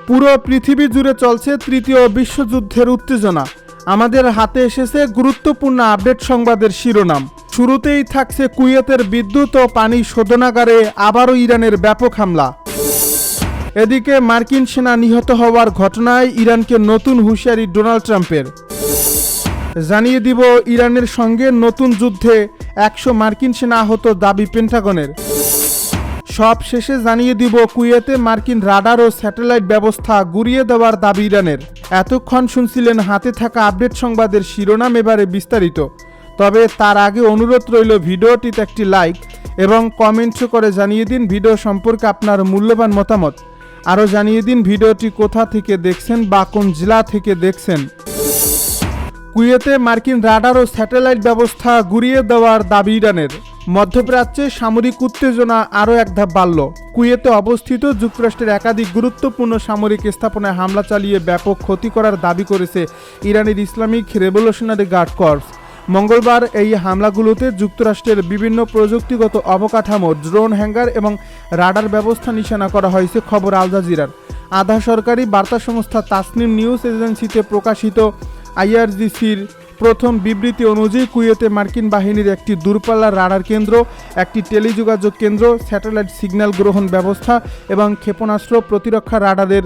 পুরো পৃথিবী জুড়ে চলছে তৃতীয় বিশ্বযুদ্ধের উত্তেজনা। আমাদের হাতে এসেছে গুরুত্বপূর্ণ আপডেট সংবাদের শিরোনাম। শুরুতেই থাকছে কুয়েতের বিদ্যুৎ ও পানি শোধনাগারে আবারও ইরানের ব্যাপক হামলা। এদিকে মার্কিন সেনা নিহত হওয়ার ঘটনায় ইরানকে নতুন হুঁশিয়ারি ডোনাল্ড ট্রাম্পের। জানিয়ে দিব ইরানের সঙ্গে নতুন যুদ্ধে 100 মার্কিন সেনা আহত দাবি পেন্টাগনের। সব শেষে জানিয়ে দিব কুয়েতে মার্কিন রাডার ও স্যাটেলাইট ব্যবস্থা গুড়িয়ে দেওয়ার দাবি ইরানের। এতক্ষণ শুনছিলেন হাতে থাকা আপডেট সংবাদের শিরোনাম, এবারে বিস্তারিত। তবে তার আগে অনুরোধ রইল ভিডিওটিতে একটি লাইক এবং কমেন্ট করে জানিয়ে দিন ভিডিও সম্পর্কে আপনার মূল্যবান মতামত। আরও জানিয়ে দিন ভিডিওটি কোথা থেকে দেখছেন বা কোন জেলা থেকে দেখছেন। কুয়েতে মার্কিন রাডার ও স্যাটেলাইট ব্যবস্থা গুড়িয়ে দেওয়ার দাবি ইরানের। মধ্যপ্রাচ্যে সামরিক উত্তেজনা আরও এক ধাপ বাড়ল। কুয়েতে অবস্থিত যুক্তরাষ্ট্রের একাধিক গুরুত্বপূর্ণ সামরিক স্থাপনায় হামলা চালিয়ে ব্যাপক ক্ষতি করার দাবি করেছে ইরানের ইসলামিক রেভলিউশনারি গার্ড কর্পস। মঙ্গলবার এই হামলাগুলোতে যুক্তরাষ্ট্রের বিভিন্ন প্রযুক্তিগত অবকাঠামো, ড্রোন হ্যাঙ্গার এবং রাডার ব্যবস্থা নিশানা করা হয়েছে, খবর আল জাজিরার। আধা সরকারি বার্তা সংস্থা তাসনিম নিউজ এজেন্সিতে প্রকাশিত আইআরজিসির প্রথম বিবৃতি অনুযায়ী কুয়েতে মার্কিন বাহিনীর একটি দূরপাল্লার রাডার কেন্দ্র, একটি টেলিযোগাযোগ কেন্দ্র, স্যাটেলাইট সিগন্যাল গ্রহণ ব্যবস্থা এবং ক্ষেপণাস্ত্র প্রতিরক্ষা রাডারের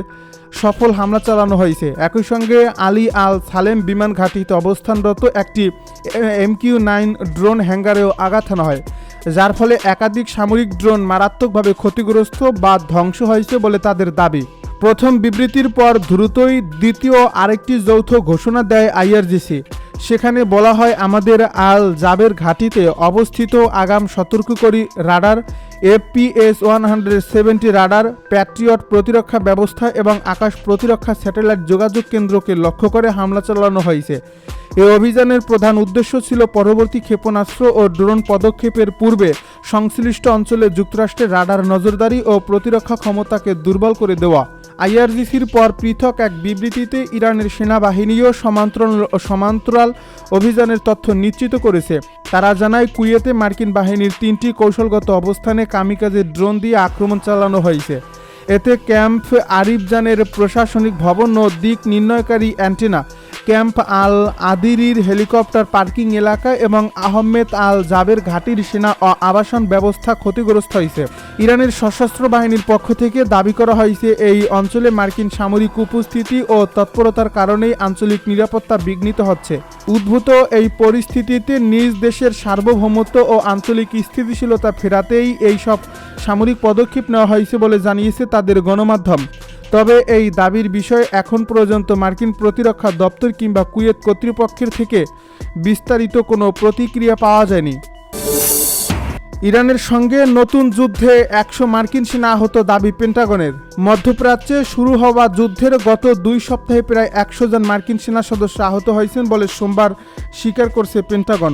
সফল হামলা চালানো হয়েছে। একই সঙ্গে আলী আল সালেম বিমান ঘাঁটিতে অবস্থানরত একটি MQ-9 ড্রোন হ্যাঙ্গারেও আঘাত হানা হয়, যার ফলে একাধিক সামরিক ড্রোন মারাত্মকভাবে ক্ষতিগ্রস্ত বা ধ্বংস হয়েছে বলে তাদের দাবি। প্রথম বিবৃতির পর দ্রুতই দ্বিতীয় আরেকটি যৌথ ঘোষণা দেয় আইআরজিসি। সেখানে বলা হয়, আমাদের আল জাবের ঘাঁটিতে অবস্থিত আগাম সতর্ককারী রাডার, FPS-170 রাডার, প্যাট্রিয়ট প্রতিরক্ষা ব্যবস্থা এবং আকাশ প্রতিরক্ষা স্যাটেলাইট যোগাযোগ কেন্দ্রকে লক্ষ্য করে হামলা চালানো হয়েছে। এই অভিযানের প্রধান উদ্দেশ্য ছিল পরবর্তী ক্ষেপণাস্ত্র ও ড্রোন পদক্ষেপের পূর্বে সংশ্লিষ্ট অঞ্চলে যুক্তরাষ্ট্রের রাডার নজরদারি ও প্রতিরক্ষা ক্ষমতাকে দুর্বল করে দেওয়া। আইআরজিসির পর পৃথক এক বিবৃতিতে ইরানের সেনাবাহিনীও সমান্তরাল অভিযানের তথ্য নিশ্চিত করেছে। তারা জানায়, কুয়েতে মার্কিন বাহিনীর 3টি কৌশলগত অবস্থানে কামিকাজে ড্রোন দিয়ে আক্রমণ চালানো হয়েছে। এতে ক্যাম্প আরিফজানের প্রশাসনিক ভবন ও দিক নির্ণয়কারী অ্যান্টেনা, ক্যাম্প আল আদিরির হেলিকপ্টার পার্কিং এলাকা এবং আহমেদ আল জাবের ঘাটির সেনা ও আবাসন ব্যবস্থা ক্ষতিগ্রস্ত হয়েছে। ইরানের সশস্ত্র বাহিনীর পক্ষ থেকে দাবি করা হয়েছে, এই অঞ্চলে মার্কিন সামরিক উপস্থিতি ও তৎপরতার কারণেই আঞ্চলিক নিরাপত্তা বিঘ্নিত হচ্ছে। উদ্ভূত এই পরিস্থিতিতে নিজ দেশের সার্বভৌমত্ব ও আঞ্চলিক স্থিতিশীলতা ফেরাতেই এই সব সামরিক পদক্ষেপ নেওয়া হয়েছে বলে জানিয়েছে তাদের গণমাধ্যম। তবে এই দাবির বিষয়ে এখন পর্যন্ত মার্কিন প্রতিরক্ষা দপ্তর কিংবা কুয়েত কর্তৃপক্ষের থেকে বিস্তারিত কোনো প্রতিক্রিয়া পাওয়া যায়নি। ইরানের সঙ্গে নতুন যুদ্ধে 100 মার্কিন সেনা আহত দাবি পেন্টাগনের। মধ্যপ্রাচ্যে শুরু হওয়া যুদ্ধের গত 2 সপ্তাহে প্রায় 100 জন মার্কিন সেনা সদস্য আহত হয়েছেন বলে সোমবার স্বীকার করছে পেন্টাগন।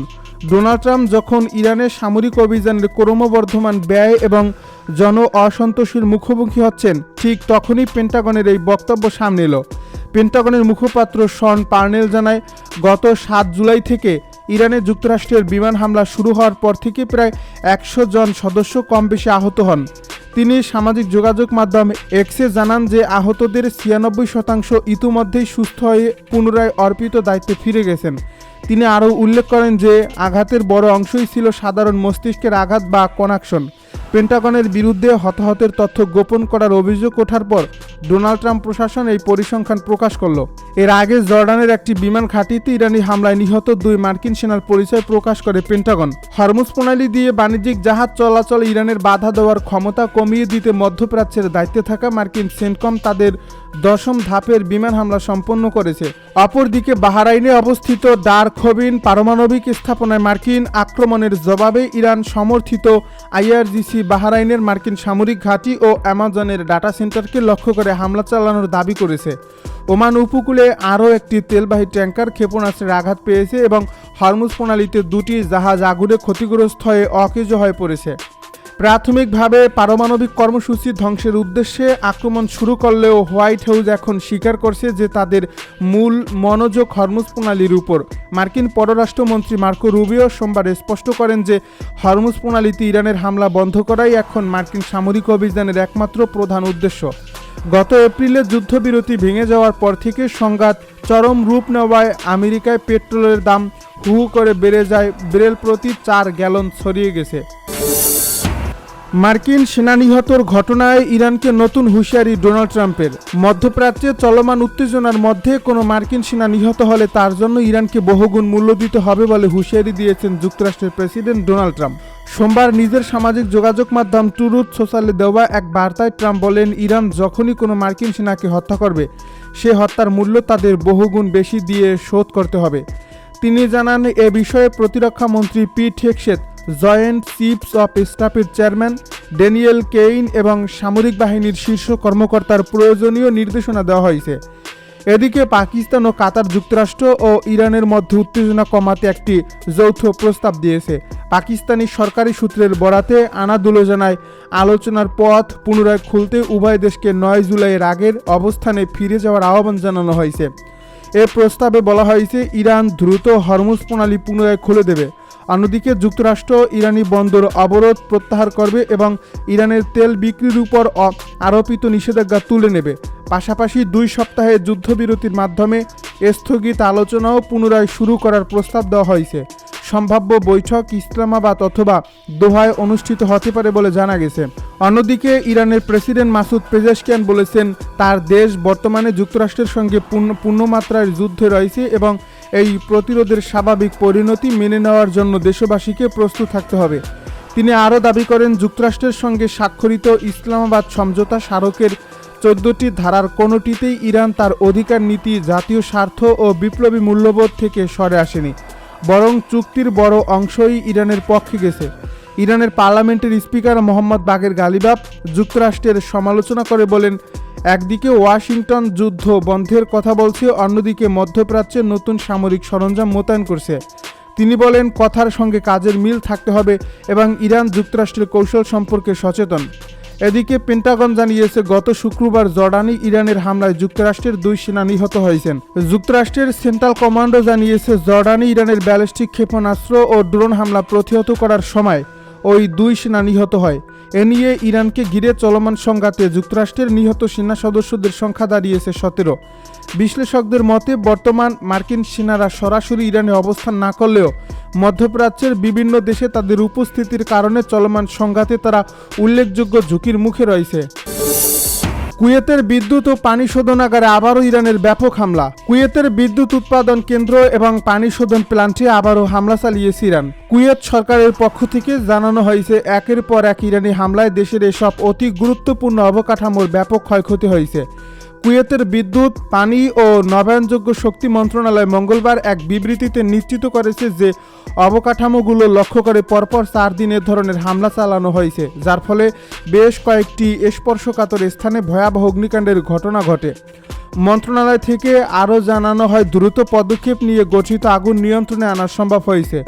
ডোনাল্ড ট্রাম্প যখন ইরানের সামরিক অভিযানের ক্রমবর্ধমান ব্যয় এবং জন অসন্তোষের মুখোমুখি হচ্ছেন, ঠিক তখনই পেন্টাগনের এই বক্তব্য সামনে এলো। পেন্টাগনের মুখপাত্র শন পার্নেল জানায়, গত 7 জুলাই থেকে ইরানে যুক্তরাষ্ট্রের বিমান হামলা শুরু হওয়ার পর থেকে প্রায় 100 জন সদস্য কম বেশি আহত হন। তিনি সামাজিক যোগাযোগ মাধ্যম এক্সে জানান যে আহতদের 96% ইতিমধ্যেই সুস্থ হয়ে পুনরায় অর্পিত দায়িত্বে ফিরে গেছেন। তিনি আরও উল্লেখ করেন যে আঘাতের বড় অংশই ছিল সাধারণ মস্তিষ্কের আঘাত বা কনাকশন। পেন্টাগনের বিরুদ্ধে হতাহতের তথ্য গোপন করার অভিযোগ ওঠার পর ডোনাল্ড ট্রাম্প প্রশাসন এই পরিসংখ্যান প্রকাশ করল। এর আগে জর্ডানের একটি বিমান ঘাঁটিতে ইরানি হামলায় নিহত 2 মার্কিন সেনার পরিচয় প্রকাশ করে পেন্টাগন। হরমুজ প্রণালী দিয়ে বাণিজ্যিক জাহাজ চলাচল ইরানের বাধা দেওয়ার ক্ষমতা কমিয়ে দিতে মধ্যপ্রাচ্যের দায়িত্বে থাকা মার্কিন সেন্টকম তাদের 10ম ধাপের বিমান হামলা সম্পন্ন করেছে। অপরদিকে বাহরাইনে অবস্থিত ডার খবিন পারমাণবিক স্থাপনায় মার্কিন আক্রমণের জবাবে ইরান সমর্থিত আইআরজিসি বাহরাইনের মার্কিন সামরিক ঘাঁটি ও অ্যামাজনের ডাটা সেন্টারকে লক্ষ্য করে হামলা চালানোর দাবি করেছে। ওমান উপকূলে আরও একটি তেলবাহী ট্যাঙ্কার ক্ষেপণাস্ত্রের আঘাত পেয়েছে এবং হরমুজ প্রণালীতে 2টি জাহাজ আগুনে ক্ষতিগ্রস্ত হয়ে অকেজো হয়ে পড়েছে। প্রাথমিকভাবে পারমাণবিক কর্মসূচি ধ্বংসের উদ্দেশ্যে আক্রমণ শুরু করলেও হোয়াইট হাউস এখন স্বীকার করছে যে তাদের মূল মনোযোগ হরমুজ প্রণালীর উপর। মার্কিন পররাষ্ট্রমন্ত্রী মার্কো রুবিও সোমবার স্পষ্ট করেন যে হরমুজ প্রণালীতে ইরানের হামলা বন্ধ করাই এখন মার্কিন সামরিক অভিযানের একমাত্র প্রধান উদ্দেশ্য। গত এপ্রিলে যুদ্ধবিরতি ভেঙে যাওয়ার পর থেকে সংঘাত চরম রূপ নেওয়ায় আমেরিকায় পেট্রোলের দাম হু হু করে বেড়ে যায়, ব্যারেল প্রতি 4 গ্যালন ছড়িয়ে গেছে। মার্কিন সেনা নিহতর ঘটনায় ইরানকে নতুন হুঁশিয়ারি ডোনাল্ড ট্রাম্পের। মধ্যপ্রাচ্যে চলমান উত্তেজনার মধ্যে কোনো মার্কিন সেনা নিহত হলে তার জন্য ইরানকে বহুগুণ মূল্য দিতে হবে বলে হুঁশিয়ারি দিয়েছেন যুক্তরাষ্ট্রের প্রেসিডেন্ট ডোনাল্ড ট্রাম্প। সোমবার নিজের সামাজিক যোগাযোগ মাধ্যম ট্রুথ সোশ্যালে দেওয়া এক বার্তায় ট্রাম্প বলেন, ইরান যখনই কোনো মার্কিন সেনাকে হত্যা করবে সে হত্যার মূল্য তাদের বহুগুণ বেশি দিয়ে শোধ করতে হবে। তিনি জানান, এ বিষয়ে প্রতিরক্ষা মন্ত্রী Pete Hegseth, joint chiefs of স্টাফের চেয়ারম্যান ড্যানিয়েল কেইন এবং সামরিক বাহিনীর শীর্ষ কর্মকর্তার প্রয়োজনীয় নির্দেশনা দেওয়া হয়েছে। এদিকে পাকিস্তান ও কাতার যুক্তরাষ্ট্র ও ইরানের মধ্যে উত্তেজনা কমাতে একটি যৌথ প্রস্তাব দিয়েছে। পাকিস্তানি সরকারি সূত্রের বরাতে আনাদুলো জানায়, আলোচনার পথ পুনরায় খুলতে উভয় দেশকে 9 জুলাইয়ের আগের অবস্থানে ফিরে যাওয়ার আহ্বান জানানো হয়েছে। এ প্রস্তাবে বলা হয়েছে ইরান দ্রুত হরমুজ প্রণালী পুনরায় খুলে দেবে। অন্যদিকে যুক্তরাষ্ট্র ইরানি বন্দর অবরোধ প্রত্যাহার করবে এবং ইরানের তেল বিক্রির উপর আরোপিত নিষেধাজ্ঞা তুলে নেবে। পাশাপাশি 2 সপ্তাহের যুদ্ধবিরতির মাধ্যমে স্থগিত আলোচনাও পুনরায় শুরু করার প্রস্তাব দেওয়া হয়েছে। সম্ভাব্য বৈঠক ইসলামাবাদ অথবা দোহায় অনুষ্ঠিত হতে পারে বলে জানা গেছে। অন্যদিকে ইরানের প্রেসিডেন্ট মাসুদ পেজেশকিয়ান বলেছেন, তার দেশ বর্তমানে যুক্তরাষ্ট্রের সঙ্গে পূর্ণমাত্রার যুদ্ধে রয়েছে এবং এই প্রতিরোধের স্বাভাবিক পরিণতি মেনে নেওয়ার জন্য দেশবাসীকে প্রস্তুত থাকতে হবে। তিনি আরও দাবি করেন, যুক্তরাষ্ট্রের সঙ্গে স্বাক্ষরিত ইসলামাবাদ সমঝোতা স্মারকের 14টি ধারার কোনোটিতেই ইরান তার অধিকার নীতি, জাতীয় স্বার্থ ও বিপ্লবী মূল্যবোধ থেকে সরে আসেনি, বরং চুক্তির বড় অংশই ইরানের পক্ষে গেছে। ইরানের পার্লামেন্টের স্পিকার মোহাম্মদ বাগের গালিবাফ যুক্তরাষ্ট্রের সমালোচনা করে বলেন, একদিকে ওয়াশিংটন যুদ্ধ বন্ধের কথা বলছে, অন্যদিকে মধ্যপ্রাচ্যে নতুন সামরিক সরঞ্জাম মোতায়েন করছে। তিনি বলেন, কথার সঙ্গে কাজের মিল থাকতে হবে এবং ইরান যুক্তরাষ্ট্রের কৌশল সম্পর্কে সচেতন। এদিকে পেন্টাগন জানিয়েছে, গত শুক্রবার জর্ডানে ইরানের হামলায় যুক্তরাষ্ট্রের 2 সেনা নিহত হয়েছেন। যুক্তরাষ্ট্রের সেন্ট্রাল কমান্ডো জানিয়েছে, জর্ডানে ইরানের ব্যালিস্টিক ক্ষেপণাস্ত্র ও ড্রোন হামলা প্রতিহত করার সময় ওই 2 সেনা নিহত হয়। এ নিয়ে ইরানকে ঘিরে চলমান সংঘাতে যুক্তরাষ্ট্রের নিহত সেনা সদস্যদের সংখ্যা দাঁড়িয়েছে 17। বিশ্লেষকদের মতে, বর্তমান মার্কিন সেনারা সরাসরি ইরানে অবস্থান না করলেও মধ্যপ্রাচ্যের বিভিন্ন দেশে তাদের উপস্থিতির কারণে চলমান সংঘাতে তারা উল্লেখযোগ্য ঝুঁকির মুখে রয়েছে। কুয়েতের বিদ্যুৎ ও পানি শোধনাগারে আবারও ইরানের ব্যাপক হামলা। কুয়েতের বিদ্যুৎ উৎপাদন কেন্দ্র এবং পানি শোধন প্ল্যান্টে আবারও হামলা চালিয়েছে ইরান। কুয়েত সরকারের পক্ষ থেকে জানানো হয়েছে, একের পর এক ইরানি হামলায় দেশের এসব অতি গুরুত্বপূর্ণ অবকাঠামোর ব্যাপক ক্ষয়ক্ষতি হয়েছে। কুয়েতের বিদ্যুৎ, পানি ও নবায়নযোগ্য শক্তি মন্ত্রণালয় মঙ্গলবার এক বিবৃতিতে নিশ্চিত করেছে যে অবকাঠামোগুলো লক্ষ্য করে পরপর 4 দিন এ ধরনের হামলা চালানো হয়েছে, যার ফলে বেশ কয়েকটি স্পর্শকাতর স্থানে ভয়াবহ অগ্নিকাণ্ডের ঘটনা ঘটে। মন্ত্রণালয় থেকে আরও জানানো হয়, দ্রুত পদক্ষেপ নিয়ে গঠিত আগুন নিয়ন্ত্রণে আনা সম্ভব হয়েছে।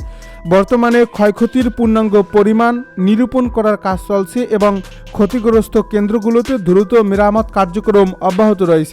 বর্তমানে ক্ষয়ক্ষতির পূর্ণাঙ্গ পরিমাণ নিরূপণ করার কাজ চলছে এবং ক্ষতিগ্রস্ত কেন্দ্রগুলোতে দ্রুত মেরামত কার্যক্রম অব্যাহত রয়েছে।